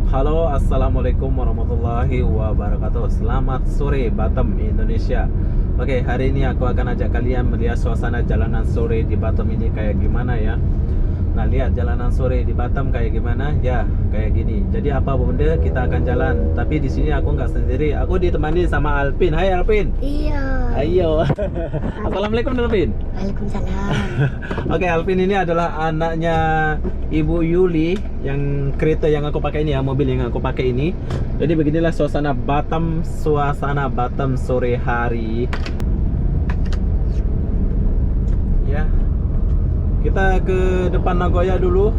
Halo, assalamualaikum warahmatullahi wabarakatuh. Selamat sore Batam, Indonesia. Oke, hari ini aku akan ajak kalian melihat suasana jalanan sore di Batam ini kayak gimana ya. Nah, lihat jalanan sore di Batam kayak gimana? Ya, kayak gini. Jadi apa bunda, kita akan jalan. Tapi di sini aku nggak sendiri. Aku ditemani sama Alpin. Hai Alpin. Iya. Ayo. Assalamualaikum Alpin. Waalaikumsalam. Oke, Alvin ini adalah anaknya Ibu Yuli yang kereta yang aku pakai ini ya, mobil yang aku pakai ini. Jadi beginilah suasana Batam sore hari. Ya. Kita ke depan Nagoya dulu.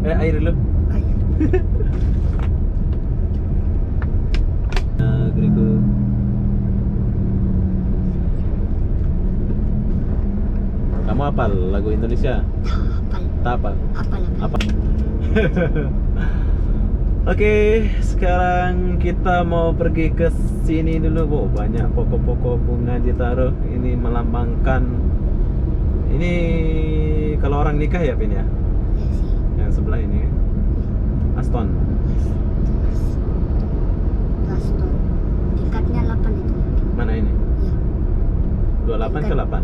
Air dulu. Negeriku. Kamu hafal lagu Indonesia? Tak hafal. Apa? Oke, sekarang kita mau pergi ke sini dulu, Bu. Banyak pokok-pokok bunga ditaruh. Ini melambangkan. Ini kalau orang nikah ya, Pin ya? Iya sih. Yang sebelah ini. Aston. Aston. Tingkatnya 8 itu. Mana ini? Iya. 28 ke 8?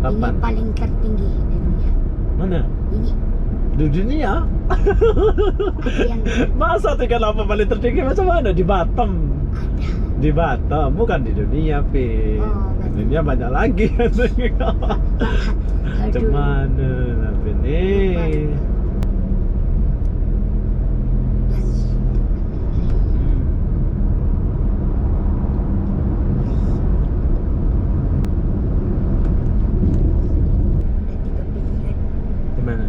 8. 8. Ini paling tertinggi di dunia. Mana? Ini. Di dunia? Ada yang Masa 38 paling tertinggi macam mana? Di Batam. ada. Di Batam, bukan di dunia, Pin. Oh, Di dunia banyak lagi. Macam mana, Pin? Nih. Di mana?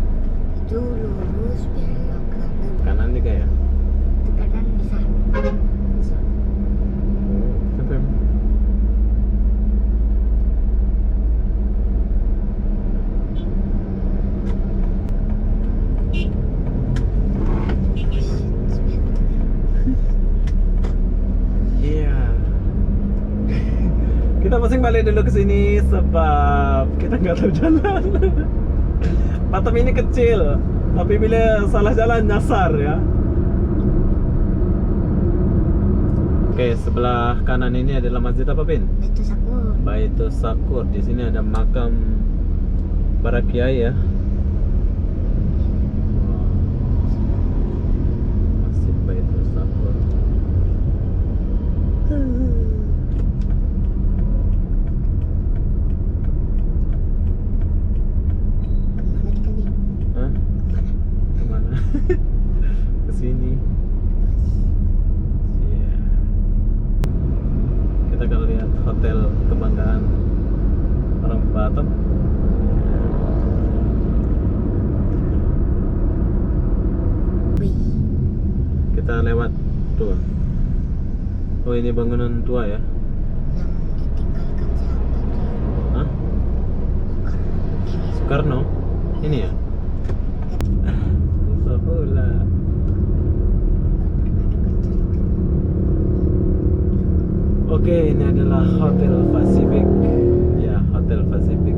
Itu lurus belok kanan. Kanan juga ya? Ke kanan bisa. Sampai. Iya. Kita pusing balik dulu ke sini sebab kita nggak tahu jalan. Batam ini kecil, tapi bila salah jalan nyasar ya. Oke, sebelah kanan ini adalah masjid apa, Pin? Itu Sakur. Baitul Sakur. Di sini ada makam para kiai ya. Masjid Baitul Sakur. Kemana kita nih? Hah? Kemana? Kemana? Ke sini. Iya. Kita akan lihat hotel kebanggaan orang Batam. Wih. Kita lewat tuh. Oh, ini bangunan tua ya? Yang ditinggalkan siapa tuh? Hah? Soekarno. Soekarno? Ini Ini ya? Susah pula. Oke, ini adalah Hotel Pacific. Ya, Hotel Pacific.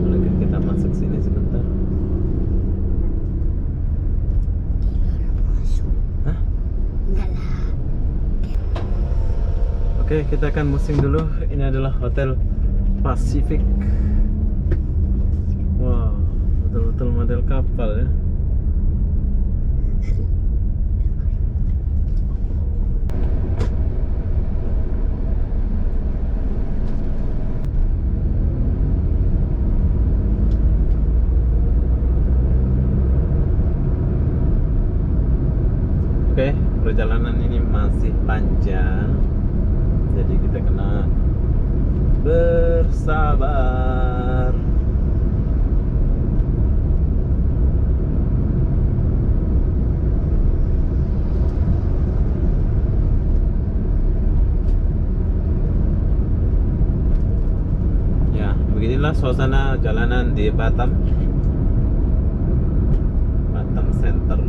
Bolehkah kita masuk sini sebentar? dilarang masuk. Hah? Enggak lah. Oke, kita akan musing dulu. Ini adalah Hotel Pacific. Wow, betul-betul model kapal ya. Oke, perjalanan ini masih panjang. Jadi kita kena bersabar. Ya, beginilah suasana jalanan di Batam. Batam Center.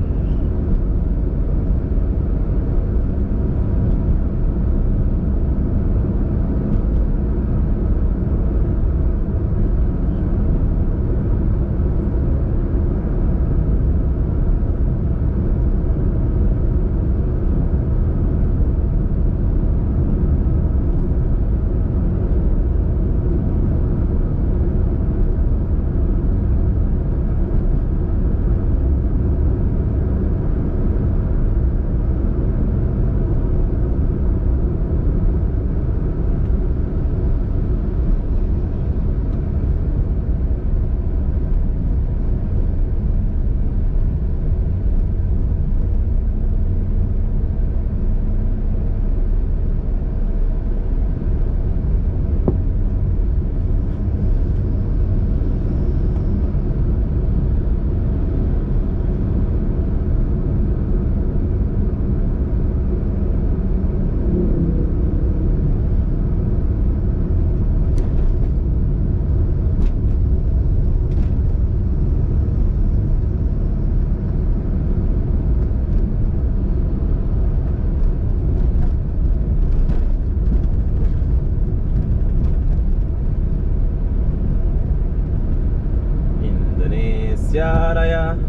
Indonesia Raya,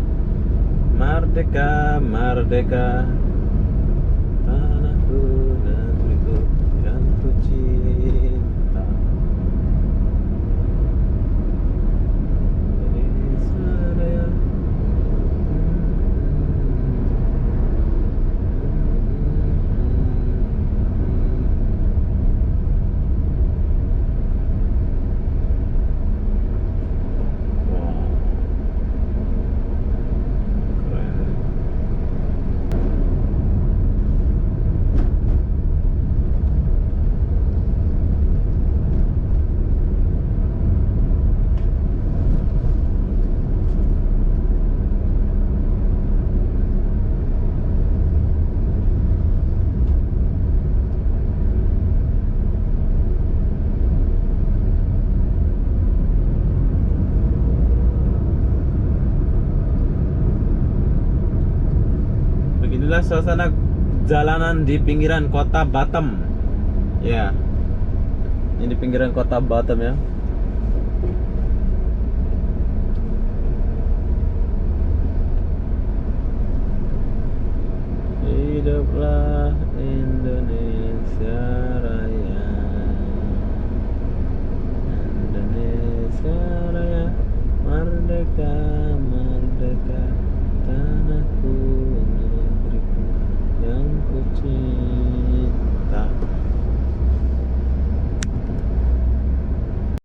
merdeka, merdeka, tanahku, negeriku yang ku cinta. Indonesia Raya. Wow, keren. Beginilah suasana jalanan di pinggiran kota Batam. Ya, ini pinggiran kota Batam ya. Hiduplah Indonesia Raya, Indonesia Raya, merdeka, merdeka, tanahku